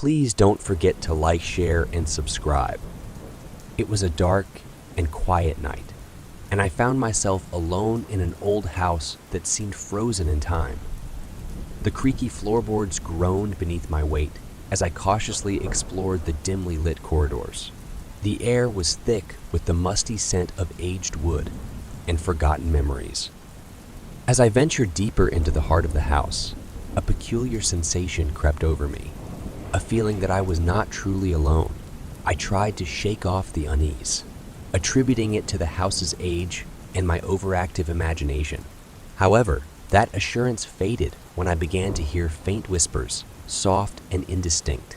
Please don't forget to like, share, and subscribe. It was a dark and quiet night, and I found myself alone in an old house that seemed frozen in time. The creaky floorboards groaned beneath my weight as I cautiously explored the dimly lit corridors. The air was thick with the musty scent of aged wood and forgotten memories. As I ventured deeper into the heart of the house, a peculiar sensation crept over me, a feeling that I was not truly alone. I tried to shake off the unease, attributing it to the house's age and my overactive imagination. However, that assurance faded when I began to hear faint whispers, soft and indistinct,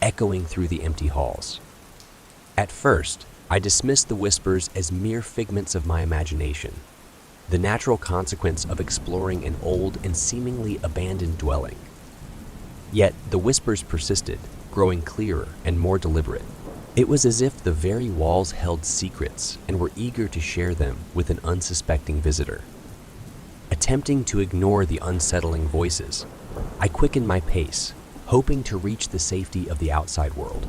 echoing through the empty halls. At first, I dismissed the whispers as mere figments of my imagination, the natural consequence of exploring an old and seemingly abandoned dwelling. Yet the whispers persisted, growing clearer and more deliberate. It was as if the very walls held secrets and were eager to share them with an unsuspecting visitor. Attempting to ignore the unsettling voices, I quickened my pace, hoping to reach the safety of the outside world.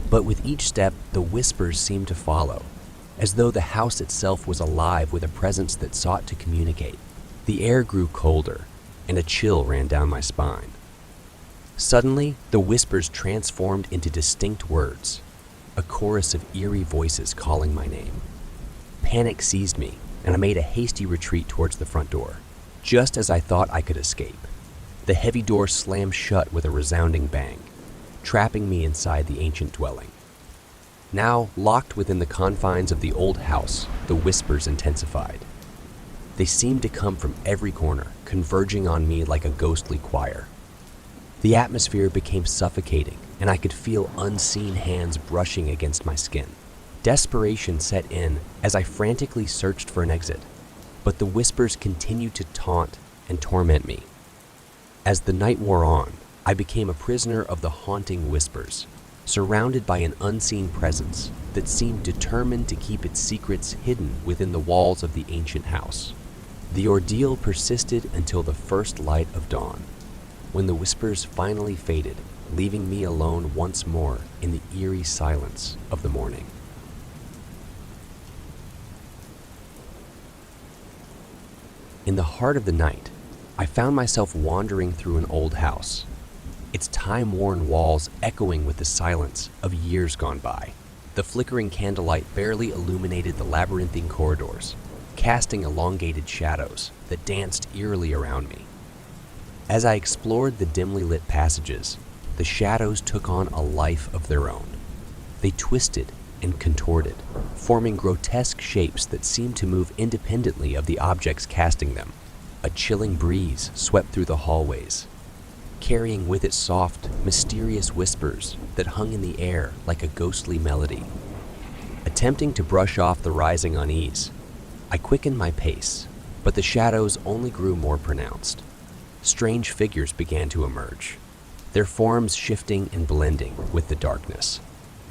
But with each step, the whispers seemed to follow, as though the house itself was alive with a presence that sought to communicate. The air grew colder, and a chill ran down my spine. Suddenly, the whispers transformed into distinct words, a chorus of eerie voices calling my name. Panic seized me, and I made a hasty retreat towards the front door. Just as I thought I could escape, the heavy door slammed shut with a resounding bang, trapping me inside the ancient dwelling. Now, locked within the confines of the old house, the whispers intensified. They seemed to come from every corner, converging on me like a ghostly choir. The atmosphere became suffocating, and I could feel unseen hands brushing against my skin. Desperation set in as I frantically searched for an exit, but the whispers continued to taunt and torment me. As the night wore on, I became a prisoner of the haunting whispers, surrounded by an unseen presence that seemed determined to keep its secrets hidden within the walls of the ancient house. The ordeal persisted until the first light of dawn, when the whispers finally faded, leaving me alone once more in the eerie silence of the morning. In the heart of the night, I found myself wandering through an old house, its time-worn walls echoing with the silence of years gone by. The flickering candlelight barely illuminated the labyrinthine corridors, casting elongated shadows that danced eerily around me. As I explored the dimly lit passages, the shadows took on a life of their own. They twisted and contorted, forming grotesque shapes that seemed to move independently of the objects casting them. A chilling breeze swept through the hallways, carrying with it soft, mysterious whispers that hung in the air like a ghostly melody. Attempting to brush off the rising unease, I quickened my pace, but the shadows only grew more pronounced. Strange figures began to emerge, their forms shifting and blending with the darkness.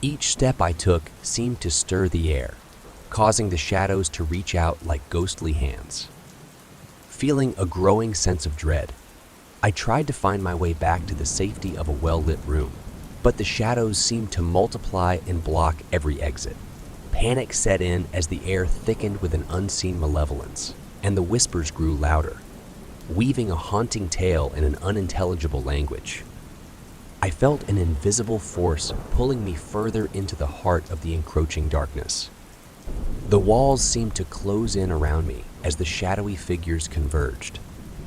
Each step I took seemed to stir the air, causing the shadows to reach out like ghostly hands. Feeling a growing sense of dread, I tried to find my way back to the safety of a well-lit room, but the shadows seemed to multiply and block every exit. Panic set in as the air thickened with an unseen malevolence, and the whispers grew louder, weaving a haunting tale in an unintelligible language. I felt an invisible force pulling me further into the heart of the encroaching darkness. The walls seemed to close in around me as the shadowy figures converged,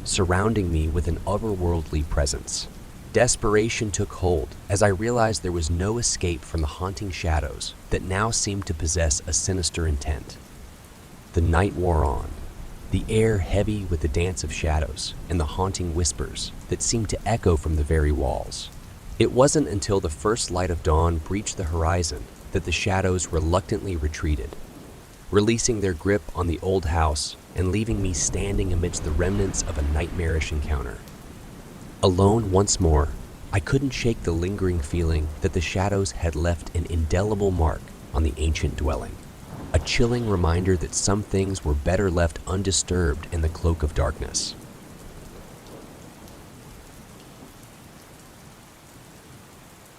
surrounding me with an otherworldly presence. Desperation took hold as I realized there was no escape from the haunting shadows that now seemed to possess a sinister intent. The night wore on, the air heavy with the dance of shadows and the haunting whispers that seemed to echo from the very walls. It wasn't until the first light of dawn breached the horizon that the shadows reluctantly retreated, releasing their grip on the old house and leaving me standing amidst the remnants of a nightmarish encounter. Alone once more, I couldn't shake the lingering feeling that the shadows had left an indelible mark on the ancient dwelling, a chilling reminder that some things were better left undisturbed in the cloak of darkness.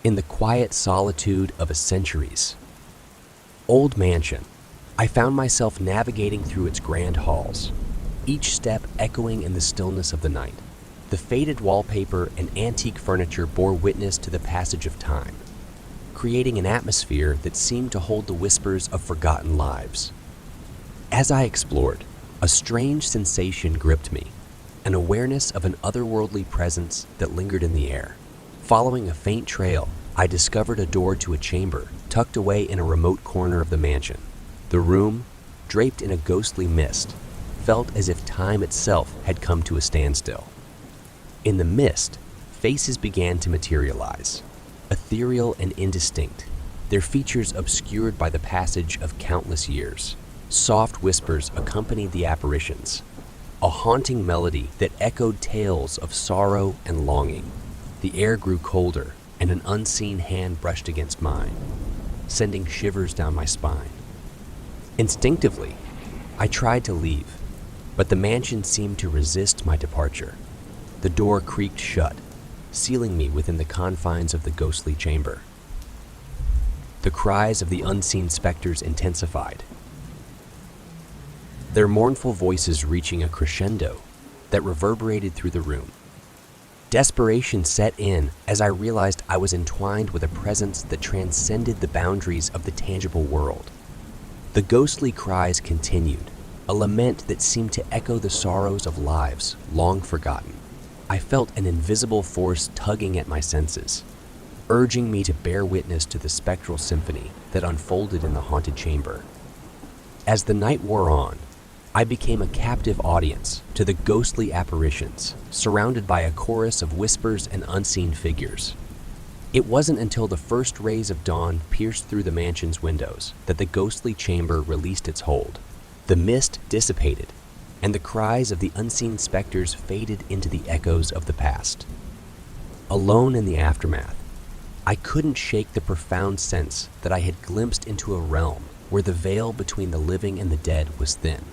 in the quiet solitude of a centuries old mansion, I found myself navigating through its grand halls, each step echoing in the stillness of the night. The faded wallpaper and antique furniture bore witness to the passage of time, creating an atmosphere that seemed to hold the whispers of forgotten lives. As I explored, a strange sensation gripped me, an awareness of an otherworldly presence that lingered in the air. Following a faint trail, I discovered a door to a chamber tucked away in a remote corner of the mansion. The room, draped in a ghostly mist, felt as if time itself had come to a standstill. In the mist, faces began to materialize, ethereal and indistinct, their features obscured by the passage of countless years. Soft whispers accompanied the apparitions, a haunting melody that echoed tales of sorrow and longing. The air grew colder, and an unseen hand brushed against mine, sending shivers down my spine. Instinctively, I tried to leave, but the mansion seemed to resist my departure. The door creaked shut, sealing me within the confines of the ghostly chamber. The cries of the unseen specters intensified, their mournful voices reaching a crescendo that reverberated through the room. Desperation set in as I realized I was entwined with a presence that transcended the boundaries of the tangible world. The ghostly cries continued, a lament that seemed to echo the sorrows of lives long forgotten. I felt an invisible force tugging at my senses, urging me to bear witness to the spectral symphony that unfolded in the haunted chamber. As the night wore on, I became a captive audience to the ghostly apparitions, surrounded by a chorus of whispers and unseen figures. It wasn't until the first rays of dawn pierced through the mansion's windows that the ghostly chamber released its hold. The mist dissipated, and the cries of the unseen specters faded into the echoes of the past. Alone in the aftermath, I couldn't shake the profound sense that I had glimpsed into a realm where the veil between the living and the dead was thin.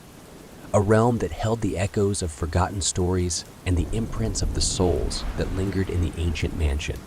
A realm that held the echoes of forgotten stories and the imprints of the souls that lingered in the ancient mansion.